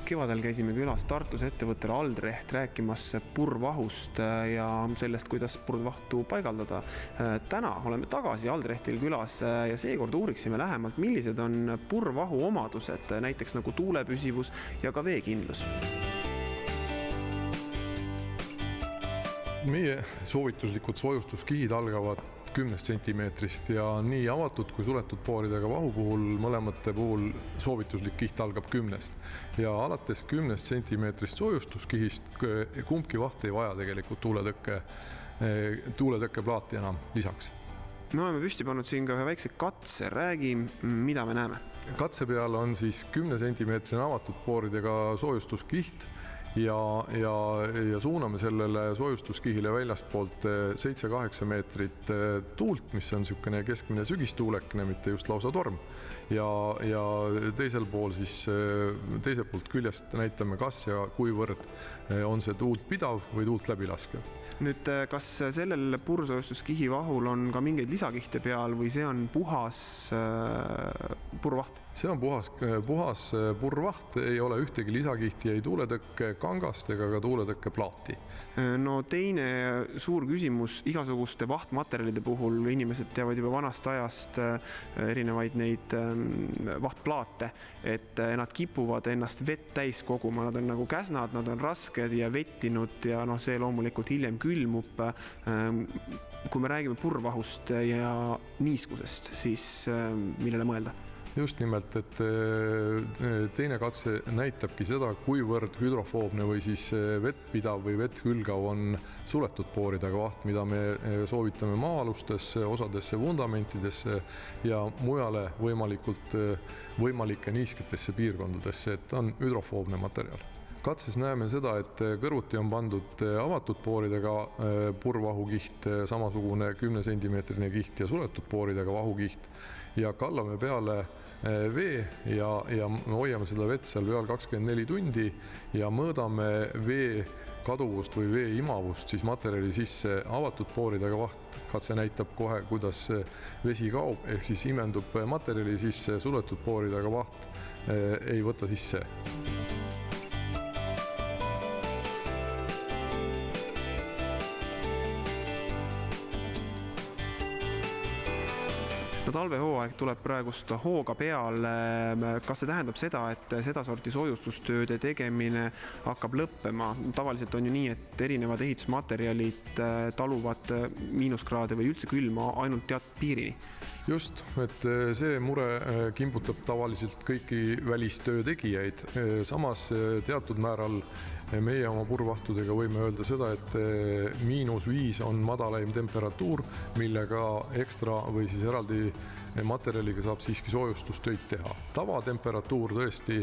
Kevadel käisime külas Tartus ettevõttele Aldrecht rääkimas purvvahust ja sellest, kuidas purvvahtu paigaldada. Täna oleme tagasi Aldrechtil külas ja seekord uuriksime lähemalt, millised on purvvahu omadused, näiteks nagu tuulepüsivus ja ka veekindlus. Meie soovituslikud soojustuskihid algavad 10 centimeetrist ja nii avatud kui suletud pooridega vahu puhul mõlemate puhul soovituslik kiht algab 10. Ja alates 10 centimeetrist soojustuskihist kumbki vaht ei vaja tegelikult tuuletõkkeplaati enam lisaks. Me oleme püsti pannud siin ka ühe väikse katse, räägi, mida me näeme. Katse peal on siis 10 centimeetrine avatud pooridega soojustuskiht ja suuname sellele soojustuskihile väljastpoolt 7-8 meetrit tuult, mis on niisugune keskmine sügistuulekene, mitte just lausa torm. Ja teisel pool siis, teiselt poolt küljest näitame, kas ja kuivõrd on see tuult pidav või tuult läbilaskev. Nüüd, kas sellel purvsoojustuskihi vahul on ka mingeid lisakihte peal või see on puhas purvvaht? See on puhas purvvaht, ei ole ühtegi lisakihti, ei tuuletõkke kangast ega ka tuuletõkke plaati. No teine suur küsimus igasuguste vahtmaterjalide puhul, inimesed teavad juba vanast ajast erinevaid neid vahtplaate, et nad kipuvad ennast vett täis koguma, nad on nagu käsnad, nad on rasked ja vettinud ja see loomulikult hiljem külmub. Kui me räägime purvvahust ja niiskusest, siis millele mõelda? Just nimelt, et teine katse näitabki seda, kuivõrd hüdrofoobne või siis vettpidav või vetthülgav on suletud pooridega vaht, mida me soovitame maa-alustesse, osadesse vundamentidesse ja mujale võimalike niisketesse piirkondadesse, et on hüdrofoobne materjal. Katses näeme seda, et kõrvuti on pandud avatud pooridega purvvahukiht, samasugune 10 centimeetrine kiht ja suletud pooridega vahukiht ja kallame peale vee ja hoiame seda vett seal peal 24 tundi ja mõõdame vee kaduvust või vee imavust siis materjali sisse avatud pooridega vaht. Katse näitab kohe, kuidas vesi kaob, ehk siis imendub materjali sisse, suletud pooridega vaht ei võta sisse. No talvehooaeg tuleb praegust hooga peale. Kas see tähendab seda, et seda sorti soojustustööde tegemine hakkab lõppema? Tavaliselt on ju nii, et erinevad ehitusmaterjalid taluvad miinuskraade või üldse külma ainult teatud piirini. Just, et see mure kimbutab tavaliselt kõiki välistöö tegijaid. Samas teatud määral meie oma purvvahtudega võime öelda seda, et -5 on madalaim temperatuur, millega ekstra või siis eraldi materjaliga saab siiski soojustustöid teha. Tavatemperatuur tõesti,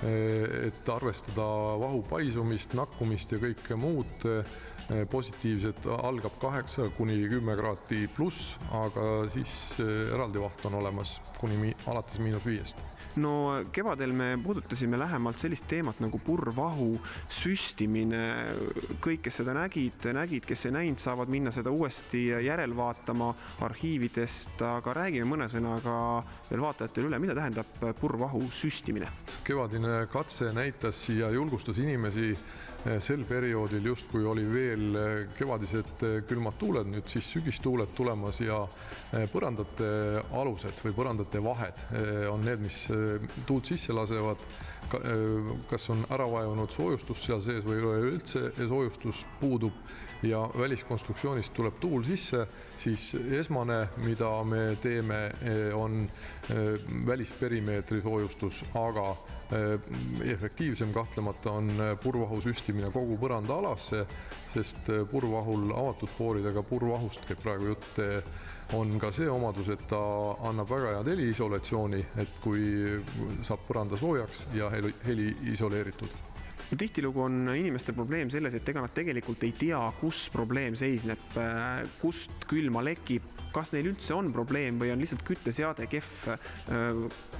et arvestada vahu paisumist, nakkumist ja kõike muud positiivset, algab 8-10 kraadi pluss, aga siis eraldi vaht on olemas kuni alates -5. No kevadel me puudutasime lähemalt sellist teemat nagu purvvahu süstimine. Kõik, kes seda nägid, kes ei näinud, saavad minna seda uuesti järel vaatama arhiividest, aga räägime mõne sõnaga veel vaatajatele üle, mida tähendab purvvahu süstimine. Kevadine katse näitas ja julgustas inimesi sel perioodil just kui oli veel kevadised külmad tuuled, nüüd siis sügistuuled tulemas ja põrandate alused või põrandate vahed on need, mis tuult sisse lasevad, kas on ära vajunud soojustus seal sees või üldse soojustus puudub ja väliskonstruktsioonist tuleb tuul sisse, siis esmane, mida me teeme, on välisperimeetri soojustus, aga efektiivsem kahtlemata on purvvahu süstimine kogu põranda alasse, sest purvvahul avatud pooridega purvvahust käib praegu jutt, on ka see omadus, et ta annab väga head heliisolatsiooni, et kui saab põranda soojaks ja heli isoleeritud. No, tihtilugu on inimestel probleem selles, et ega nad tegelikult ei tea, kus probleem seisneb, kust külma lekib, kas neil üldse on probleem või on lihtsalt kütteseade kehv.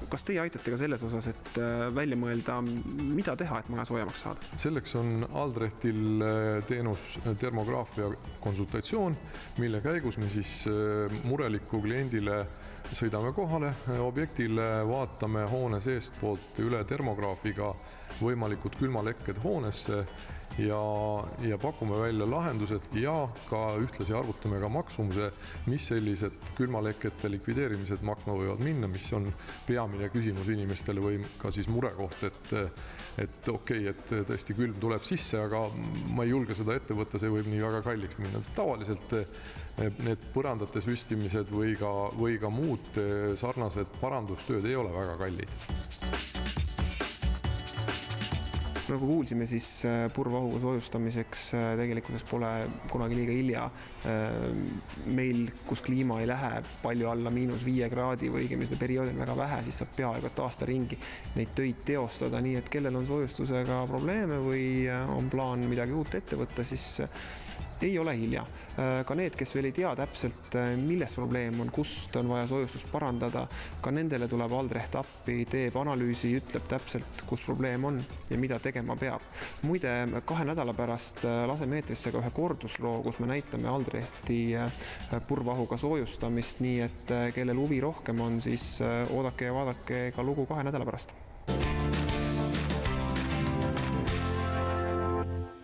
Kas teie aitate ka selles osas, et välja mõelda, mida teha, et maja soojemaks saada? Selleks on Aldrechtil teenus termograafia konsultatsioon, mille käigus me siis mureliku kliendile sõidame kohale objektile, vaatame hoone seestpoolt üle termograafiga võimalikud külmalekked hoonesse ja pakume välja lahendused ja ka ühtlasi arvutame ka maksumuse, mis sellised külmalekete likvideerimised maksma võivad minna, mis on peamine küsimus inimestele või ka siis murekoht, et okei, et tõesti külm tuleb sisse, aga ma ei julge seda ette võtta, see võib nii väga kalliks minna. Tavaliselt need põrandate süstimised või ka muud sarnased parandustööd ei ole väga kallid. Nagu kuulsime, siis purvahuga soojustamiseks tegelikkuses pole kunagi liiga hilja. Meil, kus kliima ei lähe palju alla -5 kraadi või õigemini seda perioodi on väga vähe, siis saab peaaegu et aasta ringi neid töid teostada, nii et kellel on soojustusega probleeme või on plaan midagi uut ette võtta, siis ei ole hilja. Ka need, kes veel ei tea täpselt, milles probleem on, kust on vaja soojustust parandada, ka nendele tuleb Aldrecht appi, teeb analüüsi, ütleb täpselt, kus probleem on ja mida tegema peab. Muide, 2 nädala pärast laseme eetrisse ka ühe kordusloo, kus me näitame Aldrechti purvahuga soojustamist, nii et kellel huvi rohkem on, siis oodake ja vaadake ka lugu 2 nädala pärast.